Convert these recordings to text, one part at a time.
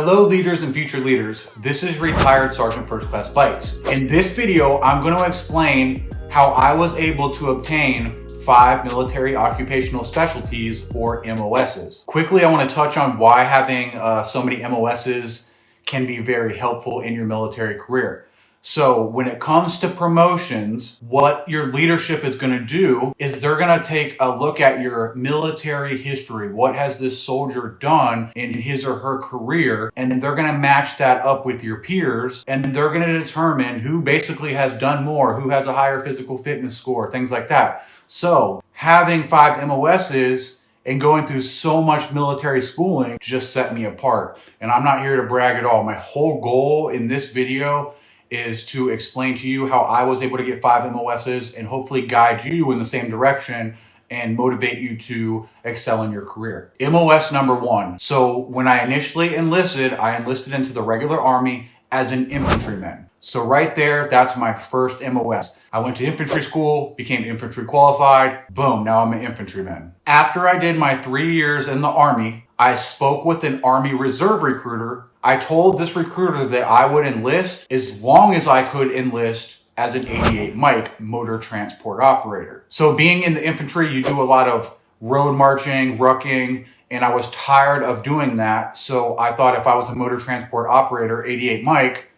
Hello leaders and future leaders, this is retired Sergeant First Class Bites. In this video, I'm going to explain how I was able to obtain 5 military occupational specialties or MOSs. Quickly, I want to touch on why having so many MOSs can be very helpful in your military career. So when it comes to promotions, what your leadership is going to do is they're going to take a look at your military history. What has this soldier done in his or her career? And then they're going to match that up with your peers. And they're going to determine who basically has done more, who has a higher physical fitness score, things like that. So having 5 MOSs and going through so much military schooling just set me apart. And I'm not here to brag at all. My whole goal in this video is to explain to you how I was able to get 5 MOSs and hopefully guide you in the same direction and motivate you to excel in your career. MOS number 1. So when I initially enlisted, I enlisted into the regular Army as an infantryman. So right there, that's my first MOS. I went to infantry school, became infantry qualified, boom, now I'm an infantryman. After I did my 3 years in the Army, I spoke with an Army Reserve recruiter. I told this recruiter that I would enlist as long as I could enlist as an 88 Mike motor transport operator. So being in the infantry, you do a lot of road marching, rucking, and I was tired of doing that. So I thought if I was a motor transport operator, 88 Mike,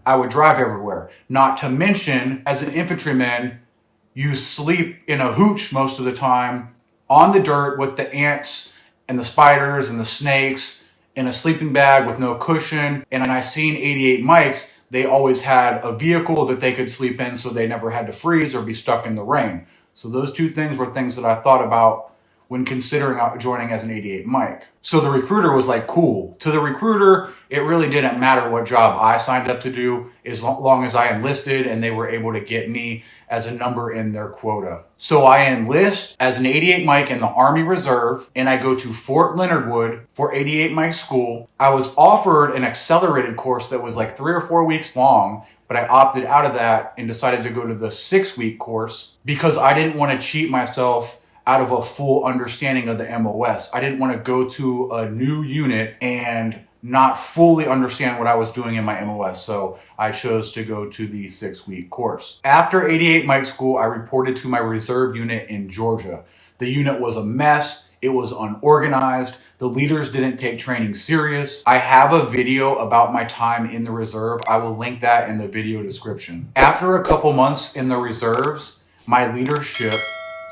I would drive everywhere. Not to mention, as an infantryman, you sleep in a hooch most of the time on the dirt with the ants and the spiders and the snakes in a sleeping bag with no cushion. And I seen 88 Mikes, they always had a vehicle that they could sleep in so they never had to freeze or be stuck in the rain. So those two things were things that I thought about when considering joining as an 88 Mike. So the recruiter was like, cool. To the recruiter, it really didn't matter what job I signed up to do as long as I enlisted and they were able to get me as a number in their quota. So I enlist as an 88 Mike in the Army Reserve and I go to Fort Leonard Wood for 88 Mike school. I was offered an accelerated course that was like 3 or 4 weeks long, but I opted out of that and decided to go to the 6-week course because I didn't want to cheat myself out of a full understanding of the MOS. I didn't want to go to a new unit and not fully understand what I was doing in my MOS. So I chose to go to the 6-week course. After 88 Mike school, I reported to my reserve unit in Georgia. The unit was a mess. It was unorganized. The leaders didn't take training serious. I have a video about my time in the reserve. I will link that in the video description. After a couple months in the reserves, my leadership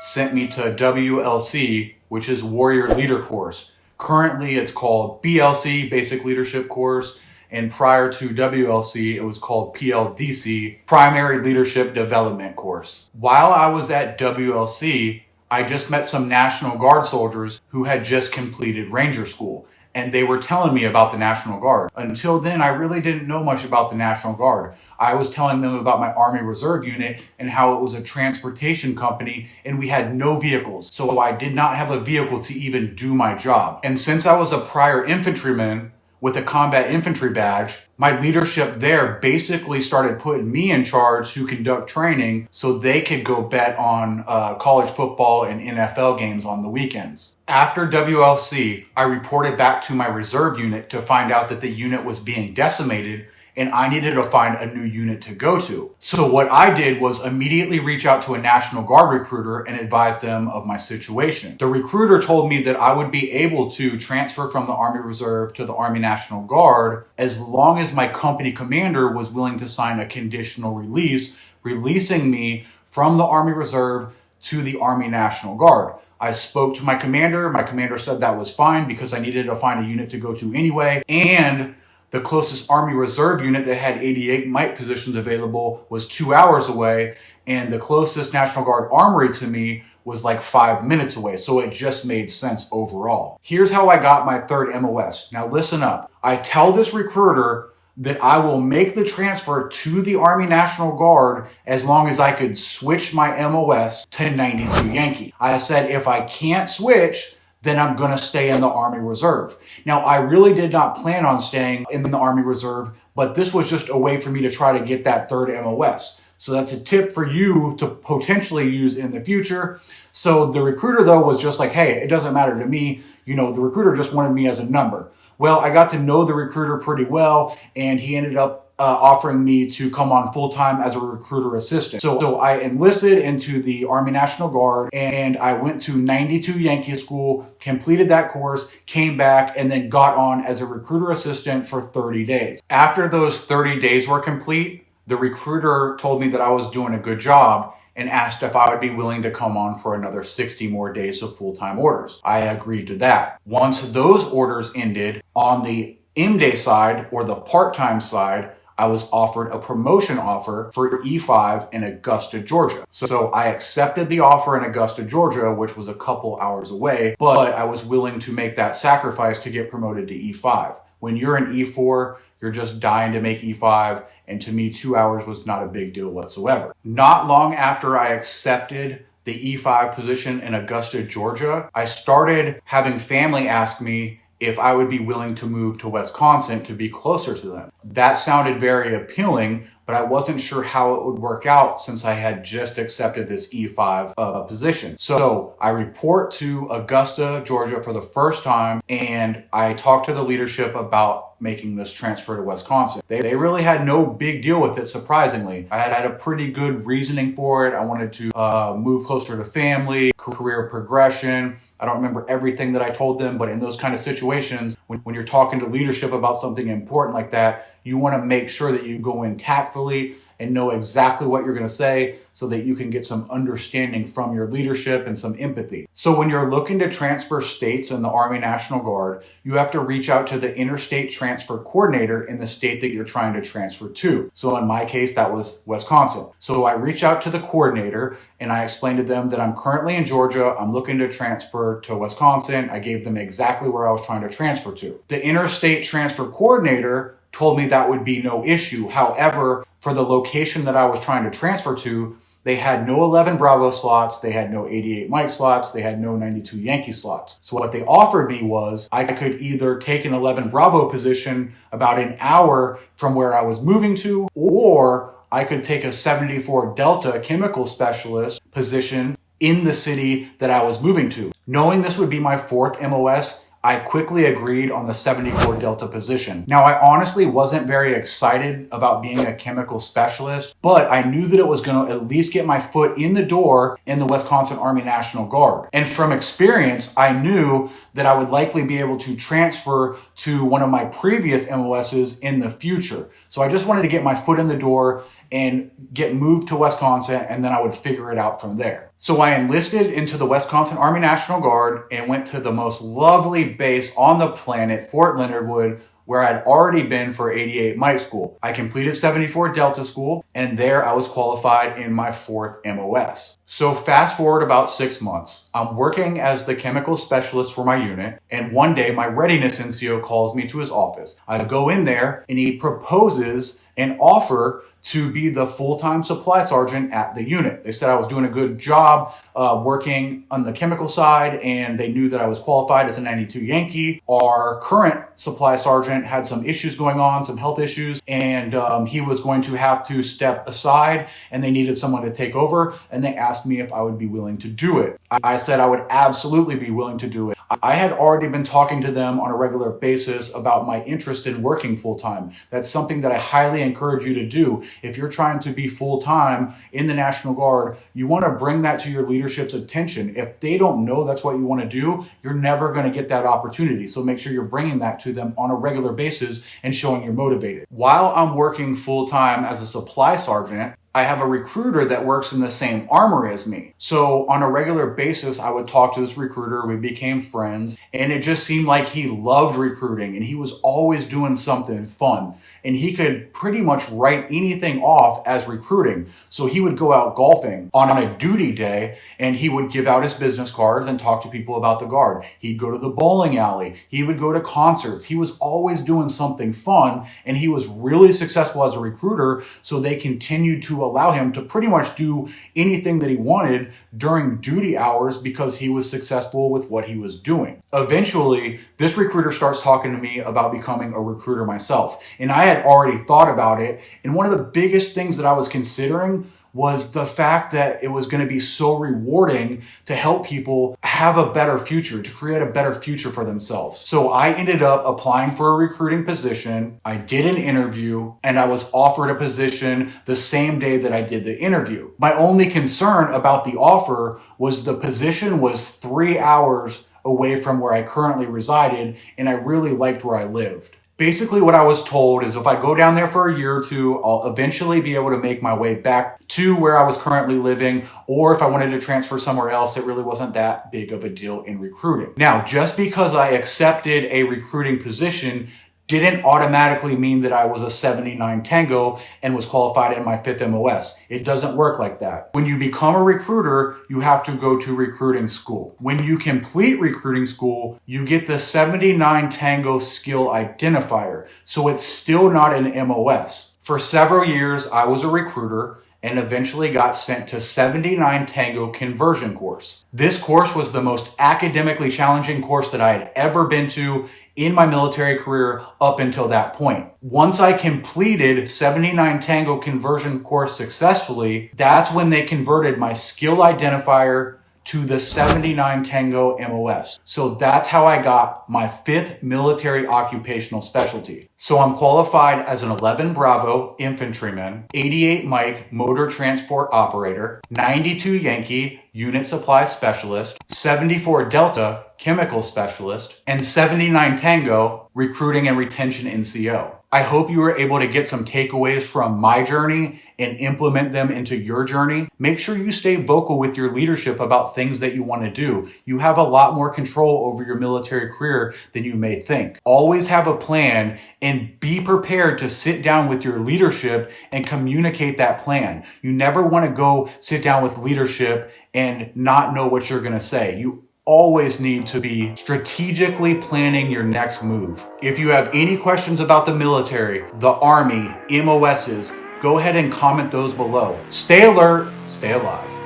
sent me to WLC, which is Warrior Leader Course. Currently, it's called BLC, Basic Leadership Course, and prior to WLC, it was called PLDC, Primary Leadership Development Course. While I was at WLC, I just met some National Guard soldiers who had just completed Ranger School, and they were telling me about the National Guard. Until then, I really didn't know much about the National Guard. I was telling them about my Army Reserve unit and how it was a transportation company and we had no vehicles. So I did not have a vehicle to even do my job. And since I was a prior infantryman with a combat infantry badge, my leadership there basically started putting me in charge to conduct training so they could go bet on college football and NFL games on the weekends. After WLC, I reported back to my reserve unit to find out that the unit was being decimated and I needed to find a new unit to go to. So what I did was immediately reach out to a National Guard recruiter and advise them of my situation. The recruiter told me that I would be able to transfer from the Army Reserve to the Army National Guard as long as my company commander was willing to sign a conditional release, releasing me from the Army Reserve to the Army National Guard. I spoke to my commander. My commander said that was fine because I needed to find a unit to go to anyway. And the closest Army Reserve unit that had 88 Mike positions available was 2 hours away. And the closest National Guard armory to me was like 5 minutes away. So it just made sense overall. Here's how I got my 3rd MOS. Now listen up. I tell this recruiter that I will make the transfer to the Army National Guard as long as I could switch my MOS to 92 Yankee. I said, if I can't switch, then I'm going to stay in the Army Reserve. Now, I really did not plan on staying in the Army Reserve, but this was just a way for me to try to get that 3rd MOS. So that's a tip for you to potentially use in the future. So the recruiter, though, was just like, hey, it doesn't matter to me. You know, the recruiter just wanted me as a number. Well, I got to know the recruiter pretty well, and he ended up offering me to come on full-time as a recruiter assistant. So I enlisted into the Army National Guard, and I went to 92 Yankee School, completed that course, came back, and then got on as a recruiter assistant for 30 days. After those 30 days were complete, the recruiter told me that I was doing a good job and asked if I would be willing to come on for another 60 more days of full-time orders. I agreed to that. Once those orders ended, on the M-Day side, or the part-time side, I was offered a promotion offer for E5 in Augusta, Georgia. So I accepted the offer in Augusta, Georgia, which was a couple hours away, but I was willing to make that sacrifice to get promoted to E5. When you're in E4, you're just dying to make E5, and to me, 2 hours was not a big deal whatsoever. Not long after I accepted the E5 position in Augusta, Georgia, I started having family ask me if I would be willing to move to Wisconsin to be closer to them. That sounded very appealing, but I wasn't sure how it would work out since I had just accepted this E5 position. So I report to Augusta, Georgia for the first time, and I talked to the leadership about making this transfer to Wisconsin. They really had no big deal with it, surprisingly. I had a pretty good reasoning for it. I wanted to move closer to family, career progression. I don't remember everything that I told them, but in those kind of situations, when you're talking to leadership about something important like that, you want to make sure that you go in tactfully and know exactly what you're going to say so that you can get some understanding from your leadership and some empathy. So when you're looking to transfer states in the Army National Guard, you have to reach out to the interstate transfer coordinator in the state that you're trying to transfer to. So in my case, that was Wisconsin. So I reached out to the coordinator and I explained to them that I'm currently in Georgia. I'm looking to transfer to Wisconsin. I gave them exactly where I was trying to transfer to. The interstate transfer coordinator told me that would be no issue. However, for the location that I was trying to transfer to, they had no 11 Bravo slots, they had no 88 Mike slots, they had no 92 Yankee slots. So what they offered me was I could either take an 11 Bravo position about an hour from where I was moving to, or I could take a 74 Delta chemical specialist position in the city that I was moving to. Knowing this would be my fourth MOS, I quickly agreed on the 74 Delta position. Now, I honestly wasn't very excited about being a chemical specialist, but I knew that it was going to at least get my foot in the door in the Wisconsin Army National Guard. And from experience, I knew that I would likely be able to transfer to one of my previous MOSs in the future. So I just wanted to get my foot in the door and get moved to Wisconsin, and then I would figure it out from there. So I enlisted into the Wisconsin Army National Guard and went to the most lovely base on the planet, Fort Leonard Wood, where I'd already been for 88 Mike School. I completed 74 Delta School, and there I was qualified in my fourth MOS. So fast forward about 6 months. I'm working as the chemical specialist for my unit, and one day my readiness NCO calls me to his office. I go in there, and he proposes an offer to be the full-time supply sergeant at the unit. They said I was doing a good job working on the chemical side, and they knew that I was qualified as a 92 Yankee. Our current supply sergeant had some issues going on, some health issues, and he was going to have to step aside, and they needed someone to take over, and they asked me if I would be willing to do it. I said I would absolutely be willing to do it. I had already been talking to them on a regular basis about my interest in working full-time. That's something that I highly encourage you to do. If you're trying to be full-time in the National Guard, you want to bring that to your leadership's attention. If they don't know that's what you want to do, you're never going to get that opportunity. So make sure you're bringing that to them on a regular basis and showing you're motivated. While I'm working full-time as a supply sergeant, I have a recruiter that works in the same armory as me. So on a regular basis, I would talk to this recruiter, we became friends, and it just seemed like he loved recruiting and he was always doing something fun. And he could pretty much write anything off as recruiting. So he would go out golfing on a duty day and he would give out his business cards and talk to people about the Guard. He'd go to the bowling alley. He would go to concerts. He was always doing something fun, and he was really successful as a recruiter. So they continued to allow him to pretty much do anything that he wanted during duty hours because he was successful with what he was doing. Eventually, this recruiter starts talking to me about becoming a recruiter myself. And I had already thought about it. And one of the biggest things that I was considering was the fact that it was going to be so rewarding to help people have a better future, to create a better future for themselves. So I ended up applying for a recruiting position. I did an interview and I was offered a position the same day that I did the interview. My only concern about the offer was the position was 3 hours away from where I currently resided, and I really liked where I lived. Basically, what I was told is if I go down there for a year or two, I'll eventually be able to make my way back to where I was currently living, or if I wanted to transfer somewhere else, it really wasn't that big of a deal in recruiting. Now, just because I accepted a recruiting position didn't automatically mean that I was a 79 Tango and was qualified in my 5th MOS. It doesn't work like that. When you become a recruiter, you have to go to recruiting school. When you complete recruiting school, you get the 79 Tango skill identifier. So it's still not an MOS. For several years, I was a recruiter and eventually got sent to 79 Tango conversion course. This course was the most academically challenging course that I had ever been to in my military career up until that point. Once I completed 79 Tango conversion course successfully, that's when they converted my skill identifier to the 79 Tango MOS. So that's how I got my 5th military occupational specialty. So I'm qualified as an 11 Bravo infantryman, 88 Mike motor transport operator, 92 Yankee unit supply specialist, 74 Delta chemical specialist, and 79 Tango recruiting and retention NCO. I hope you were able to get some takeaways from my journey and implement them into your journey. Make sure you stay vocal with your leadership about things that you want to do. You have a lot more control over your military career than you may think. Always have a plan and be prepared to sit down with your leadership and communicate that plan. You never want to go sit down with leadership and not know what you're going to say. You always need to be strategically planning your next move. If you have any questions about the military, the Army, MOSs, go ahead and comment those below. Stay alert, stay alive.